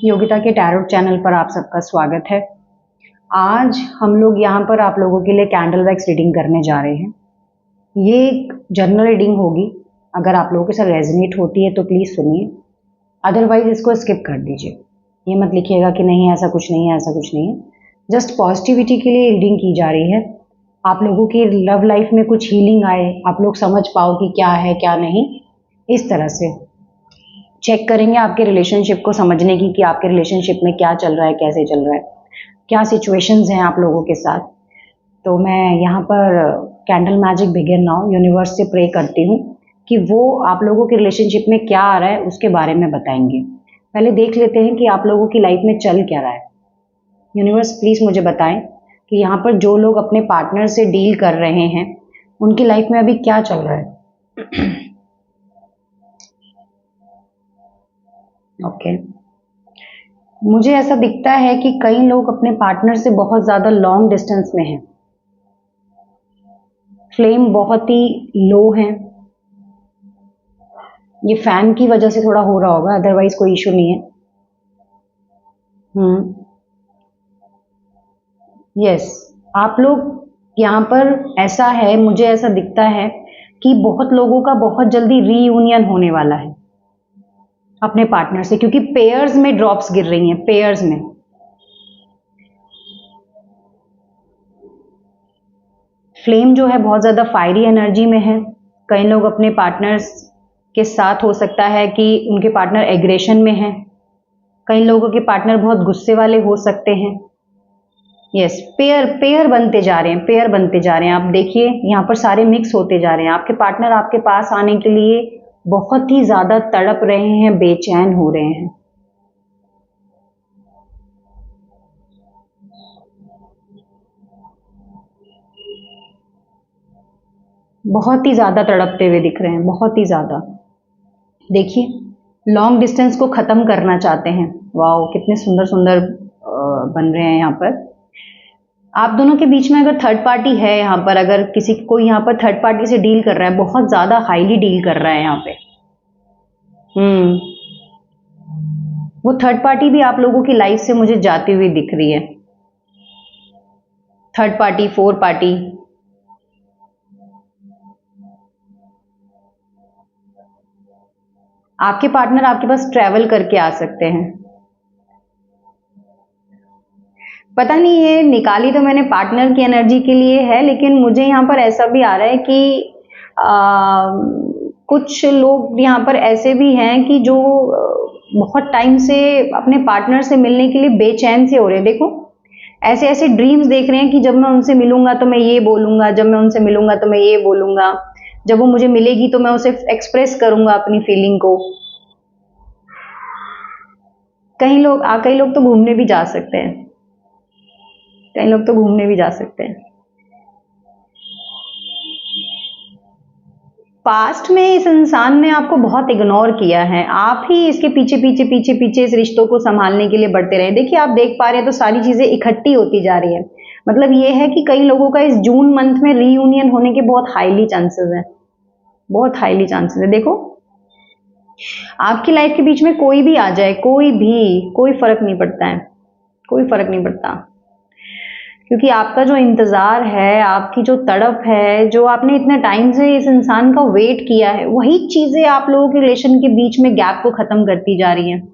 योगिता के tarot channel पर आप सबका स्वागत है। आज हम लोग यहाँ पर आप लोगों के लिए कैंडल वैक्स रीडिंग करने जा रहे हैं। ये एक जनरल रीडिंग होगी। अगर आप लोगों के साथ रेजोनेट होती है तो प्लीज़ सुनिए, अदरवाइज इसको स्किप कर दीजिए। ये मत लिखिएगा कि नहीं ऐसा कुछ नहीं है, ऐसा कुछ नहीं है। जस्ट पॉजिटिविटी के लिए रीडिंग की जा रही है। आप लोगों की लव लाइफ में कुछ हीलिंग आए, आप लोग समझ पाओ कि क्या है क्या नहीं। इस तरह से चेक करेंगे आपके रिलेशनशिप को समझने की कि आपके रिलेशनशिप में क्या चल रहा है, कैसे चल रहा है, क्या सिचुएशंस हैं आप लोगों के साथ। तो मैं यहाँ पर candle magic begin now universe से प्रे करती हूँ कि वो आप लोगों के रिलेशनशिप में क्या आ रहा है उसके बारे में बताएंगे। पहले देख लेते हैं कि आप लोगों की लाइफ में चल क्या रहा है। यूनिवर्स प्लीज़ मुझे बताएं कि यहाँ पर जो लोग अपने पार्टनर से डील कर रहे हैं उनकी लाइफ में अभी क्या चल रहा है। ओके मुझे ऐसा दिखता है कि कई लोग अपने पार्टनर से बहुत ज़्यादा लॉन्ग डिस्टेंस में हैं। फ्लेम बहुत ही लो है। ये फैन की वजह से थोड़ा हो रहा होगा, अदरवाइज कोई इशू नहीं है। यस आप लोग यहाँ पर ऐसा है, मुझे ऐसा दिखता है कि बहुत लोगों का बहुत जल्दी रीयूनियन होने वाला है अपने पार्टनर से, क्योंकि पेयर्स में ड्रॉप्स गिर रही हैं। पेयर्स में फ्लेम जो है बहुत ज़्यादा फायरी एनर्जी में है। कई लोग अपने पार्टनर्स के साथ हो सकता है कि उनके पार्टनर एग्रेशन में है। कई लोगों के पार्टनर बहुत गुस्से वाले हो सकते हैं। यस पेयर बनते जा रहे हैं, पेयर बनते जा रहे हैं। आप देखिए यहाँ पर सारे मिक्स होते जा रहे हैं। आपके पार्टनर आपके पास आने के लिए बहुत ही ज़्यादा तड़प रहे हैं, बेचैन हो रहे हैं। बहुत ही ज़्यादा तड़पते हुए दिख रहे हैं, बहुत ही ज़्यादा। देखिए लॉन्ग डिस्टेंस को ख़त्म करना चाहते हैं। वाओ कितने सुंदर सुंदर बन रहे हैं यहाँ पर। आप दोनों के बीच में अगर थर्ड पार्टी है यहाँ पर, अगर कोई यहाँ पर थर्ड पार्टी से डील कर रहा है, बहुत ज़्यादा हाईली डील कर रहा है यहाँ पे, वो थर्ड पार्टी भी आप लोगों की लाइफ से मुझे जाती हुई दिख रही है। थर्ड पार्टी, फोर पार्टी, आपके पार्टनर आपके पास ट्रैवल करके आ सकते हैं। पता नहीं ये निकाली तो मैंने पार्टनर की एनर्जी के लिए है, लेकिन मुझे यहाँ पर ऐसा भी आ रहा है कि कुछ लोग यहाँ पर ऐसे भी हैं कि जो बहुत टाइम से अपने पार्टनर से मिलने के लिए बेचैन से हो रहे हैं। देखो ऐसे ऐसे ड्रीम्स देख रहे हैं कि जब मैं उनसे मिलूंगा तो मैं ये बोलूंगा, जब मैं उनसे मिलूंगा तो मैं ये बोलूंगा, जब वो मुझे मिलेगी तो मैं उसे एक्सप्रेस करूंगा अपनी फीलिंग को। कई लोग तो घूमने भी जा सकते हैं, कई लोग तो घूमने भी जा सकते हैं। पास्ट में इस इंसान ने आपको बहुत इग्नोर किया है, आप ही इसके पीछे पीछे पीछे पीछे इस रिश्तों को संभालने के लिए बढ़ते रहे। देखिए आप देख पा रहे हैं तो सारी चीजें इकट्ठी होती जा रही है। मतलब ये है कि कई लोगों का इस जून मंथ में रीयूनियन होने के बहुत हाईली चांसेस हैं, बहुत हाईली चांसेस है। देखो आपकी लाइफ के बीच में कोई भी आ जाए, कोई फर्क नहीं पड़ता है, कोई फर्क नहीं पड़ता, क्योंकि आपका जो इंतजार है, आपकी जो तड़प है, जो आपने इतने टाइम से इस इंसान का वेट किया है, वही चीजें आप लोगों के रिलेशन के बीच में गैप को खत्म करती जा रही हैं।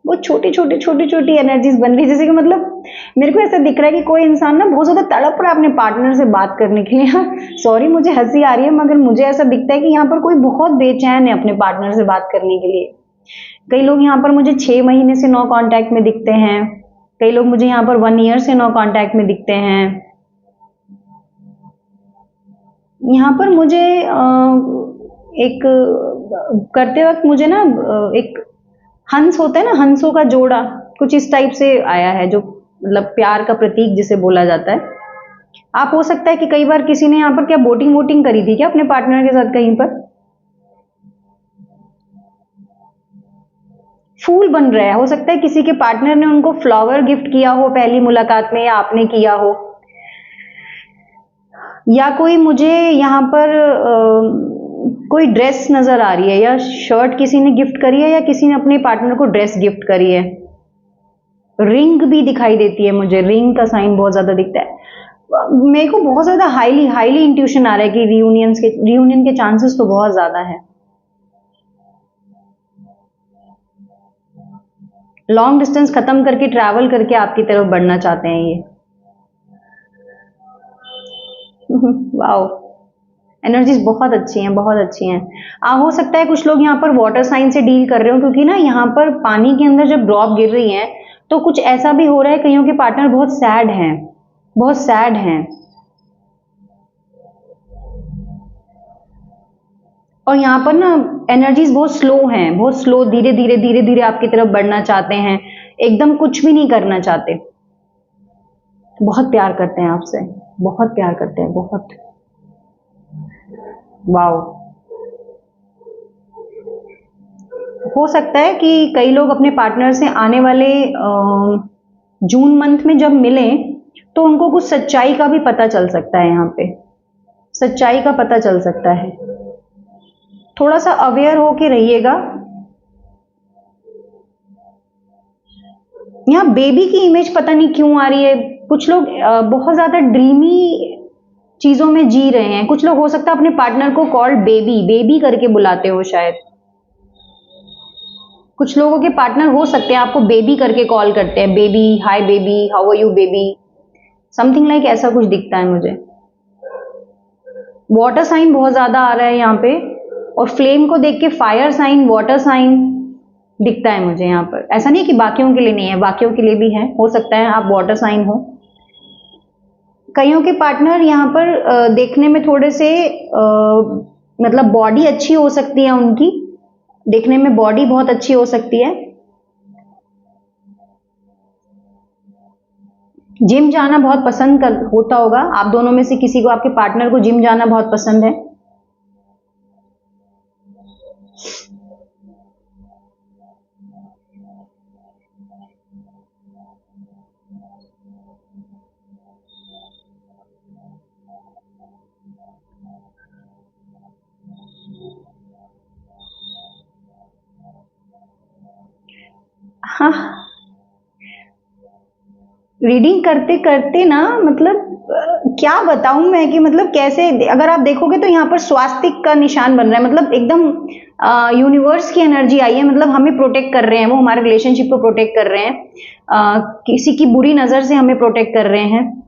वो छोटी छोटी एनर्जीज बन रही है। जैसे कि मतलब मेरे को ऐसा दिख रहा है कि कोई इंसान ना बहुत ज्यादा तड़प रहा है अपने पार्टनर से बात करने के लिए। हाँ सॉरी मुझे हंसी आ रही है, मगर मुझे ऐसा दिखता है कि यहाँ पर कोई बहुत बेचैन है अपने पार्टनर से बात करने के लिए। कई लोग यहाँ पर मुझे 6 महीने से नो कांटेक्ट में दिखते हैं। कई लोग मुझे यहाँ पर 1 ईयर से नो कांटेक्ट में दिखते हैं। यहाँ पर मुझे एक करते वक्त मुझे ना एक हंस होता है ना, हंसों का जोड़ा कुछ इस टाइप से आया है, जो मतलब प्यार का प्रतीक जिसे बोला जाता है। आप हो सकता है कि कई बार किसी ने यहाँ पर क्या बोटिंग करी थी क्या अपने पार्टनर के साथ, कहीं पर फूल बन रहा है। हो सकता है किसी के पार्टनर ने उनको फ्लावर गिफ्ट किया हो पहली मुलाकात में, या आपने किया हो, या कोई मुझे यहाँ पर कोई ड्रेस नजर आ रही है, या शर्ट किसी ने गिफ्ट करी है, या किसी ने अपने पार्टनर को ड्रेस गिफ्ट करी है। रिंग भी दिखाई देती है मुझे, रिंग का साइन बहुत ज्यादा दिखता है मेरे को। बहुत ज्यादा हाईली हाईली इंट्यूशन आ रहा है कि रियूनियन के चांसेस तो बहुत ज्यादा है। लॉन्ग डिस्टेंस खत्म करके ट्रैवल करके आपकी तरफ बढ़ना चाहते हैं ये। वाओ, एनर्जीज बहुत अच्छी हैं, बहुत अच्छी हैं। हो सकता है कुछ लोग यहाँ पर वाटर साइन से डील कर रहे हो, क्योंकि ना यहाँ पर पानी के अंदर जब ड्रॉप गिर रही है तो कुछ ऐसा भी हो रहा है, कईयों के पार्टनर बहुत सैड हैं, बहुत सैड हैं। और यहाँ पर ना एनर्जीज बहुत स्लो हैं, बहुत स्लो, धीरे धीरे धीरे धीरे आपकी तरफ बढ़ना चाहते हैं, एकदम कुछ भी नहीं करना चाहते। बहुत प्यार करते हैं आपसे, बहुत प्यार करते हैं, बहुत। वाओ, हो सकता है कि कई लोग अपने पार्टनर से आने वाले जून मंथ में जब मिलें तो उनको कुछ सच्चाई का भी पता चल सकता है। यहाँ पे सच्चाई का पता चल सकता है, थोड़ा सा अवेयर होके रहिएगा। यहाँ बेबी की इमेज पता नहीं क्यों आ रही है। कुछ लोग बहुत ज्यादा ड्रीमी चीजों में जी रहे हैं। कुछ लोग हो सकता है अपने पार्टनर को कॉल बेबी बेबी करके बुलाते हो शायद। कुछ लोगों के पार्टनर हो सकते हैं आपको बेबी करके कॉल करते हैं, baby, hi baby, how are you baby, something like ऐसा कुछ दिखता है मुझे। वाटर साइन बहुत ज्यादा आ रहा है यहाँ पे, और फ्लेम को देख के फायर साइन, वाटर साइन दिखता है मुझे यहाँ पर। ऐसा नहीं है कि बाकियों के लिए नहीं है, बाकियों के लिए भी है, हो सकता है आप वाटर साइन हो। कईयों के पार्टनर यहाँ पर देखने में थोड़े से मतलब बॉडी अच्छी हो सकती है उनकी, देखने में बॉडी बहुत अच्छी हो सकती है। जिम जाना बहुत पसंद होता होगा आप दोनों में से किसी को, आपके पार्टनर को जिम जाना बहुत पसंद है। हाँ, रीडिंग करते करते ना मतलब क्या बताऊं मैं कि मतलब कैसे, अगर आप देखोगे तो यहाँ पर स्वास्तिक का निशान बन रहा है, मतलब एकदम यूनिवर्स की एनर्जी आई है, मतलब हमें प्रोटेक्ट कर रहे हैं, वो हमारे रिलेशनशिप को प्रोटेक्ट कर रहे हैं, किसी की बुरी नजर से हमें प्रोटेक्ट कर रहे हैं।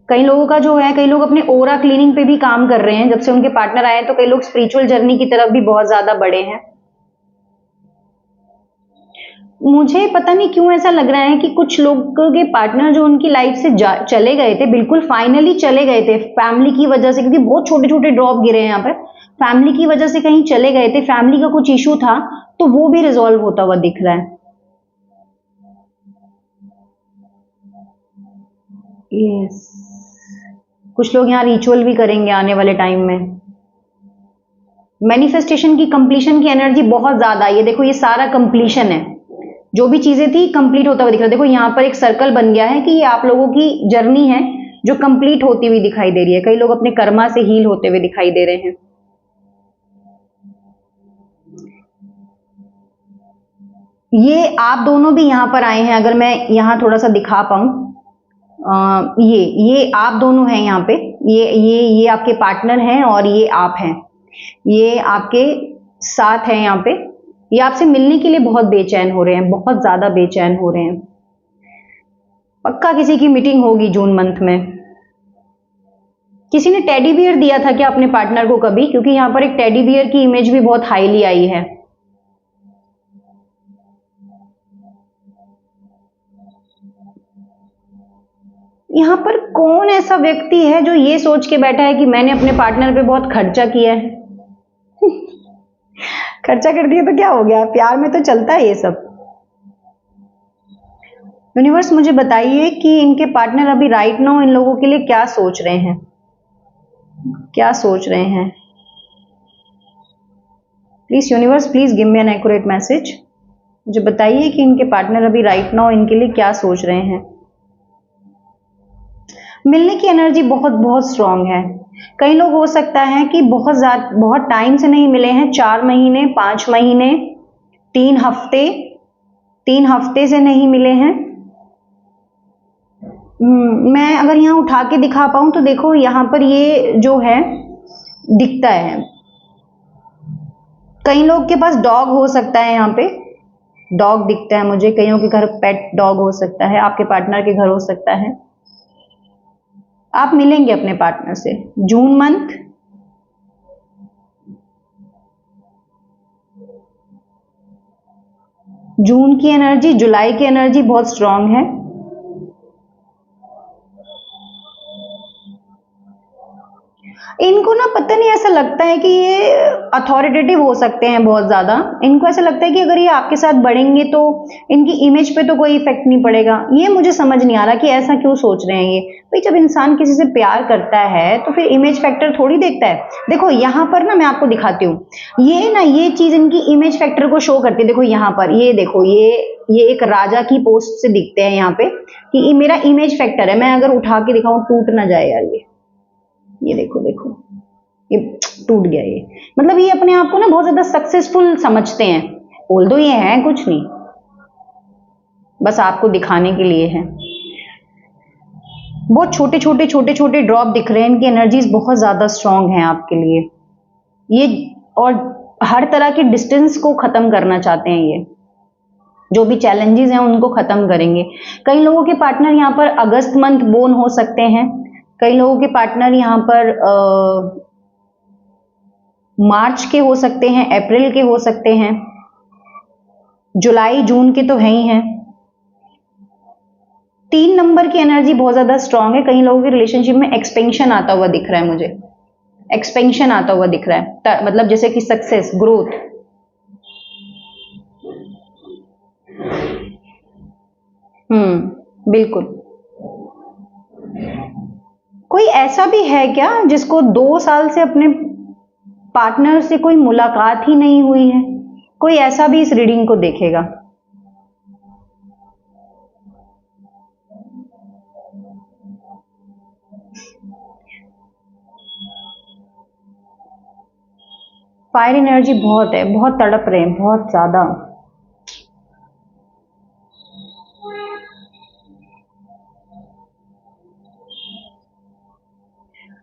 कई लोगों का जो है, कई लोग अपने ओरा क्लीनिंग पे भी काम कर रहे हैं जब से उनके पार्टनर आए, तो कई लोग स्पिरिचुअल जर्नी की तरफ भी बहुत ज्यादा बढ़े हैं। मुझे पता नहीं क्यों ऐसा लग रहा है कि कुछ लोगों के पार्टनर जो उनकी लाइफ से चले गए थे, बिल्कुल फाइनली चले गए थे फैमिली की वजह से, क्योंकि बहुत छोटे छोटे ड्रॉप गिरे हैं यहाँ पर, फैमिली की वजह से कहीं चले गए थे, फैमिली का कुछ इशू था, तो वो भी रिजॉल्व होता हुआ दिख रहा है। यस, कुछ लोग यहाँ रिचुअल भी करेंगे आने वाले टाइम में। मैनिफेस्टेशन की कंप्लीशन की एनर्जी बहुत ज्यादा है। ये देखो, ये सारा कंप्लीशन है, जो भी चीजें थी कंप्लीट होता हुआ दिख रहा है। देखो यहाँ पर एक सर्कल बन गया है कि ये आप लोगों की जर्नी है जो कंप्लीट होती हुई दिखाई दे रही है। कई लोग अपने कर्मा से हील होते हुए दिखाई दे रहे हैं। ये आप दोनों भी यहाँ पर आए हैं, अगर मैं यहाँ थोड़ा सा दिखा पाऊं, ये आप दोनों हैं यहाँ पे, ये आपके पार्टनर हैं और ये आप हैं, ये आपके साथ हैं यहाँ पे। ये आपसे मिलने के लिए बहुत बेचैन हो रहे हैं, बहुत ज्यादा बेचैन हो रहे हैं। पक्का किसी की मीटिंग होगी जून मंथ में। किसी ने टेडी बियर दिया था क्या अपने पार्टनर को कभी? क्योंकि यहाँ पर एक टेडी बियर की इमेज भी बहुत हाईली आई है। यहाँ पर कौन ऐसा व्यक्ति है जो ये सोच के बैठा है कि मैंने अपने पार्टनर पे बहुत खर्चा किया है? खर्चा कर दिया तो क्या हो गया, प्यार में तो चलता है ये सब। यूनिवर्स मुझे बताइए कि इनके पार्टनर अभी राइट नाउ इन लोगों के लिए क्या सोच रहे हैं, क्या सोच रहे हैं। Please universe, please give me an accurate message. मुझे बताइए कि इनके पार्टनर अभी राइट नाउ इनके लिए क्या सोच रहे हैं। मिलने की एनर्जी बहुत बहुत स्ट्रांग है। कई लोग हो सकता है कि बहुत टाइम से नहीं मिले हैं, 4 महीने, 5 महीने, 3 हफ्ते से नहीं मिले हैं। मैं अगर यहाँ उठा के दिखा पाऊं तो देखो यहाँ पर ये जो है दिखता है। कई लोग के पास डॉग हो सकता है, यहाँ पे डॉग दिखता है मुझे, कईयों के घर पेट डॉग हो सकता है, आपके पार्टनर के घर हो सकता है। आप मिलेंगे अपने पार्टनर से जून मंथ, जून की एनर्जी, जुलाई की एनर्जी बहुत स्ट्रांग है। इनको ना पता नहीं, ऐसा लगता है कि ये अथॉरिटेटिव हो सकते हैं बहुत ज्यादा। इनको ऐसा लगता है कि अगर ये आपके साथ बढ़ेंगे तो इनकी इमेज पे तो कोई इफेक्ट नहीं पड़ेगा। ये मुझे समझ नहीं आ रहा कि ऐसा क्यों सोच रहे हैं ये। भाई जब इंसान किसी से प्यार करता है तो फिर इमेज फैक्टर थोड़ी देखता है। देखो यहाँ पर ना मैं आपको दिखाती हूँ, ये चीज इनकी इमेज फैक्टर को शो करती है। देखो यहाँ पर ये देखो, ये एक राजा की पोस्ट से दिखते हैं यहाँ पे कि ये मेरा इमेज फैक्टर है। मैं अगर उठा के दिखाऊं टूट ना जाए यार, ये देखो देखो, ये टूट गया। ये मतलब ये अपने आप को ना बहुत ज्यादा सक्सेसफुल समझते हैं, बोल दो ये है कुछ नहीं, बस आपको दिखाने के लिए है। बहुत छोटे छोटे ड्रॉप दिख रहे हैं, इनकी एनर्जीज बहुत ज्यादा स्ट्रांग हैं आपके लिए ये, और हर तरह के डिस्टेंस को खत्म करना चाहते हैं। ये जो भी चैलेंजेस हैं उनको खत्म करेंगे। कई लोगों के पार्टनर यहाँ पर अगस्त मंथ बोर्न हो सकते हैं, कई लोगों के पार्टनर यहाँ पर मार्च के हो सकते हैं, अप्रैल के हो सकते हैं, जुलाई जून के तो है ही हैं। 3 नंबर की एनर्जी बहुत ज्यादा स्ट्रांग है। कई लोगों के रिलेशनशिप में एक्सपेंशन आता हुआ दिख रहा है मुझे, एक्सपेंशन आता हुआ दिख रहा है, मतलब जैसे कि सक्सेस, ग्रोथ। बिल्कुल। कोई ऐसा भी है क्या जिसको 2 साल से अपने पार्टनर से कोई मुलाकात ही नहीं हुई है? कोई ऐसा भी इस रीडिंग को देखेगा। फायर एनर्जी बहुत है, बहुत तड़प रहे हैं, बहुत ज्यादा।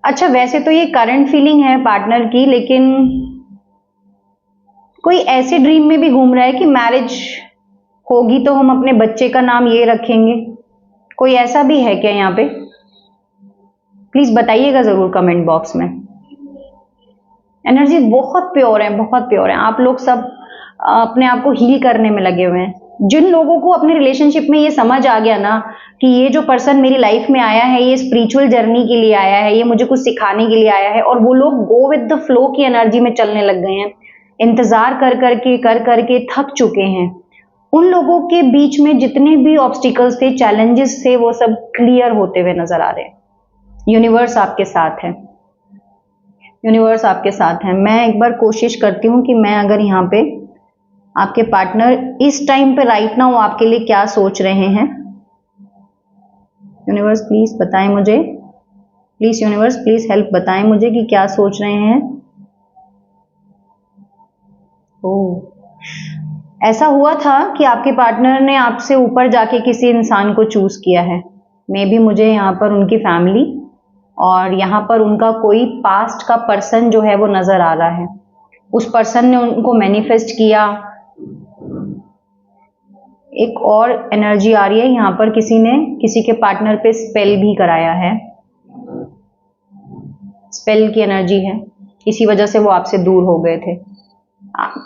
अच्छा वैसे तो ये करंट फीलिंग है पार्टनर की, लेकिन कोई ऐसे ड्रीम में भी घूम रहा है कि मैरिज होगी तो हम अपने बच्चे का नाम ये रखेंगे। कोई ऐसा भी है क्या यहाँ पे? प्लीज बताइएगा जरूर कमेंट बॉक्स में। एनर्जी बहुत प्योर है, बहुत प्योर है। आप लोग सब अपने आप को हील करने में लगे हुए हैं। जिन लोगों को अपने रिलेशनशिप में ये समझ आ गया ना कि ये जो पर्सन मेरी लाइफ में आया है ये स्पिरिचुअल जर्नी के लिए आया है, ये मुझे कुछ सिखाने के लिए आया है, और वो लोग गो विद द फ्लो की एनर्जी में चलने लग गए हैं, इंतजार कर करके थक चुके हैं, उन लोगों के बीच में जितने भी ऑब्स्टिकल्स थे, चैलेंजेस थे, वो सब क्लियर होते हुए नजर आ रहे हैं। यूनिवर्स आपके साथ है, यूनिवर्स आपके साथ है। मैं एक बार कोशिश करती हूँ कि मैं अगर यहाँ पे आपके पार्टनर इस टाइम पे राइट नाउ आपके लिए क्या सोच रहे हैं। यूनिवर्स प्लीज बताएं मुझे, प्लीज यूनिवर्स प्लीज हेल्प बताएं मुझे कि क्या सोच रहे हैं। ऐसा हुआ था कि आपके पार्टनर ने आपसे ऊपर जाके किसी इंसान को चूज किया है। मे बी मुझे यहाँ पर उनकी फैमिली और यहाँ पर उनका कोई पास्ट का पर्सन जो है वो नजर आ रहा है। उस पर्सन ने उनको मैनिफेस्ट किया। एक और एनर्जी आ रही है यहाँ पर, किसी ने किसी के पार्टनर पे स्पेल भी कराया है, स्पेल की एनर्जी है, इसी वजह से वो आपसे दूर हो गए थे।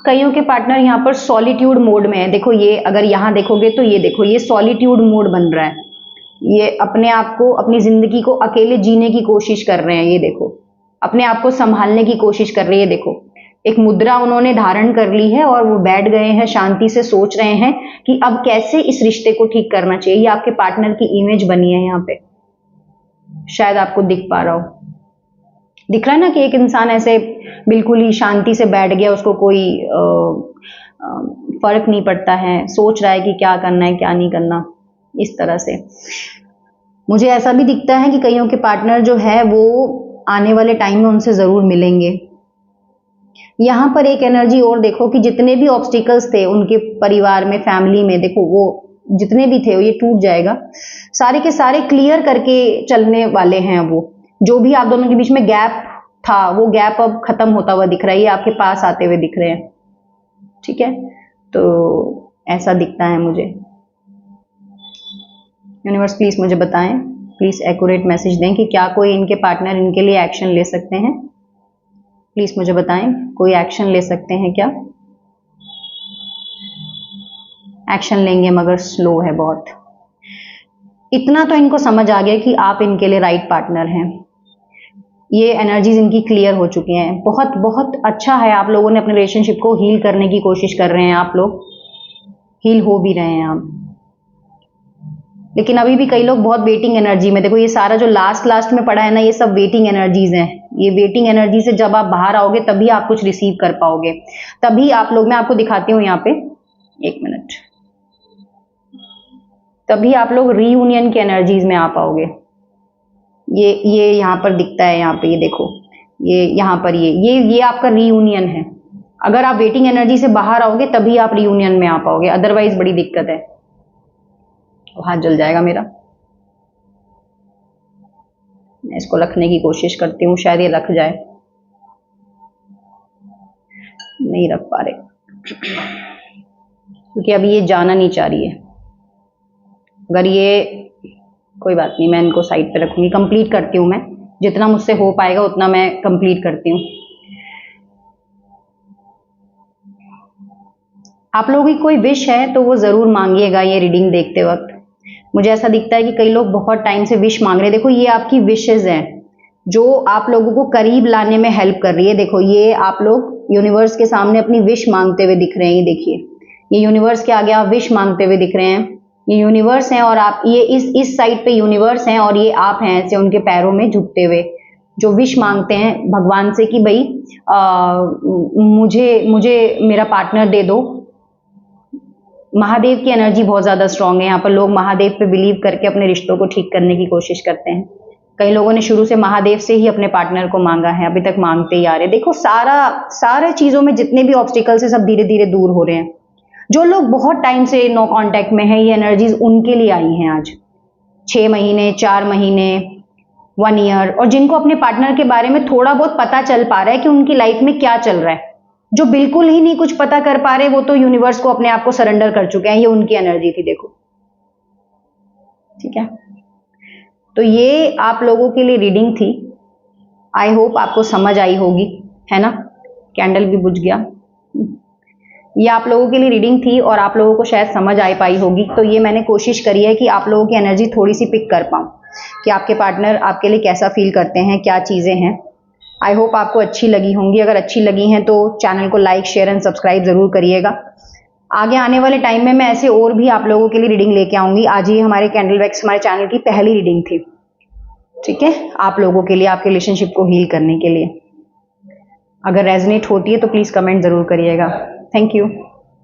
कईयों के पार्टनर यहाँ पर सॉलिट्यूड मोड में है। देखो ये अगर यहाँ देखोगे तो ये देखो, ये सॉलिट्यूड मोड बन रहा है। ये अपने आप को, अपनी जिंदगी को अकेले जीने की कोशिश कर रहे हैं। ये देखो अपने आप को संभालने की कोशिश कर रही है। देखो एक मुद्रा उन्होंने धारण कर ली है और वो बैठ गए हैं, शांति से सोच रहे हैं कि अब कैसे इस रिश्ते को ठीक करना चाहिए। ये आपके पार्टनर की इमेज बनी है यहाँ पे, शायद आपको दिख पा रहा हो। दिख रहा है ना कि एक इंसान ऐसे बिल्कुल ही शांति से बैठ गया, उसको कोई फर्क नहीं पड़ता है, सोच रहा है कि क्या करना है क्या नहीं करना। इस तरह से मुझे ऐसा भी दिखता है कि कईयों के पार्टनर जो है वो आने वाले टाइम में उनसे जरूर मिलेंगे। यहाँ पर एक एनर्जी और देखो कि जितने भी ऑब्स्टिकल्स थे उनके परिवार में, फैमिली में, देखो वो जितने भी थे ये टूट जाएगा, सारे के सारे क्लियर करके चलने वाले हैं। वो जो भी आप दोनों के बीच में गैप था वो गैप अब खत्म होता हुआ दिख रहा है, ये आपके पास आते हुए दिख रहे हैं। ठीक है, तो ऐसा दिखता है मुझे। यूनिवर्स प्लीज मुझे बताएं, प्लीज एक्यूरेट मैसेज दें कि क्या कोई इनके पार्टनर इनके लिए एक्शन ले सकते हैं। प्लीज मुझे बताएं, कोई एक्शन ले सकते हैं क्या? एक्शन लेंगे मगर स्लो है बहुत। इतना तो इनको समझ आ गया कि आप इनके लिए राइट पार्टनर हैं। ये एनर्जीज इनकी क्लियर हो चुकी हैं। बहुत बहुत अच्छा है, आप लोगों ने अपने रिलेशनशिप को हील करने की कोशिश कर रहे हैं, आप लोग हील हो भी रहे हैं आप। लेकिन अभी भी कई लोग बहुत वेटिंग एनर्जी में, देखो ये सारा जो लास्ट में पड़ा है ना, ये सब वेटिंग एनर्जीज हैं। ये वेटिंग एनर्जी से जब आप बाहर आओगे तभी आप कुछ रिसीव कर पाओगे, तभी आप लोग, मैं आपको दिखाती हूँ यहाँ पे, एक मिनट, तभी आप लोग रीयूनियन की एनर्जीज में आ पाओगे। ये यहाँ पर दिखता है, यहाँ पे ये देखो, ये यहाँ पर ये आपका रीयूनियन है। अगर आप वेटिंग एनर्जी से बाहर आओगे तभी आप रीयूनियन में आ पाओगे, अदरवाइज बड़ी दिक्कत है। हाथ जल जाएगा मेरा, मैं इसको रखने की कोशिश करती हूँ, शायद ये रख जाए, नहीं रख पा रहे क्योंकि अभी ये जाना नहीं चाह रही है। अगर ये, कोई बात नहीं, मैं इनको साइड पे रखूंगी, कंप्लीट करती हूँ मैं, जितना मुझसे हो पाएगा उतना मैं कंप्लीट करती हूँ। आप लोगों की कोई विश है तो वो जरूर मांगिएगा ये रीडिंग देखते वक्त। मुझे ऐसा दिखता है कि कई लोग बहुत टाइम से विश मांग रहे हैं। देखो ये आपकी विशेज हैं जो आप लोगों को करीब लाने में हेल्प कर रही है। देखो ये आप लोग यूनिवर्स के सामने अपनी विश मांगते हुए दिख रहे हैं। ये देखिए, ये यूनिवर्स के आगे आप विश मांगते हुए दिख रहे हैं। ये यूनिवर्स हैं और आप, ये इस साइड पे यूनिवर्स हैं और ये आप हैं ऐसे उनके पैरों में झुकते हुए, जो विश मांगते हैं भगवान से कि भाई मुझे मेरा पार्टनर दे दो। महादेव की एनर्जी बहुत ज्यादा स्ट्रांग है यहाँ पर। लोग महादेव पे बिलीव करके अपने रिश्तों को ठीक करने की कोशिश करते हैं। कई लोगों ने शुरू से महादेव से ही अपने पार्टनर को मांगा है, अभी तक मांगते ही आ रहे हैं। देखो सारे चीजों में जितने भी ऑब्स्टिकल्स है सब धीरे धीरे दूर हो रहे हैं। जो लोग बहुत टाइम से नो कांटेक्ट में है, ये एनर्जीज उनके लिए आई हैं आज, 6 महीने, 4 महीने, 1 ईयर, और जिनको अपने पार्टनर के बारे में थोड़ा बहुत पता चल पा रहा है कि उनकी लाइफ में क्या चल रहा है। जो बिल्कुल ही नहीं कुछ पता कर पा रहे वो तो यूनिवर्स को अपने आप को सरेंडर कर चुके हैं। ये उनकी एनर्जी थी, देखो। ठीक है, तो ये आप लोगों के लिए रीडिंग थी। आई होप आपको समझ आई होगी, है ना। कैंडल भी बुझ गया। ये आप लोगों के लिए रीडिंग थी और आप लोगों को शायद समझ आ पाई होगी। तो ये मैंने कोशिश करी है कि आप लोगों की एनर्जी थोड़ी सी पिक कर पाऊं कि आपके पार्टनर आपके लिए कैसा फील करते हैं, क्या चीजें हैं। आई होप आपको अच्छी लगी होंगी। अगर अच्छी लगी हैं तो चैनल को लाइक, शेयर एंड सब्सक्राइब जरूर करिएगा। आगे आने वाले टाइम में मैं ऐसे और भी आप लोगों के लिए रीडिंग लेके आऊंगी। आज ये हमारे कैंडल वैक्स हमारे चैनल की पहली रीडिंग थी। ठीक है, आप लोगों के लिए, आपके रिलेशनशिप को हील करने के लिए। अगर रेजोनेट होती है तो प्लीज कमेंट जरूर करिएगा। Thank you.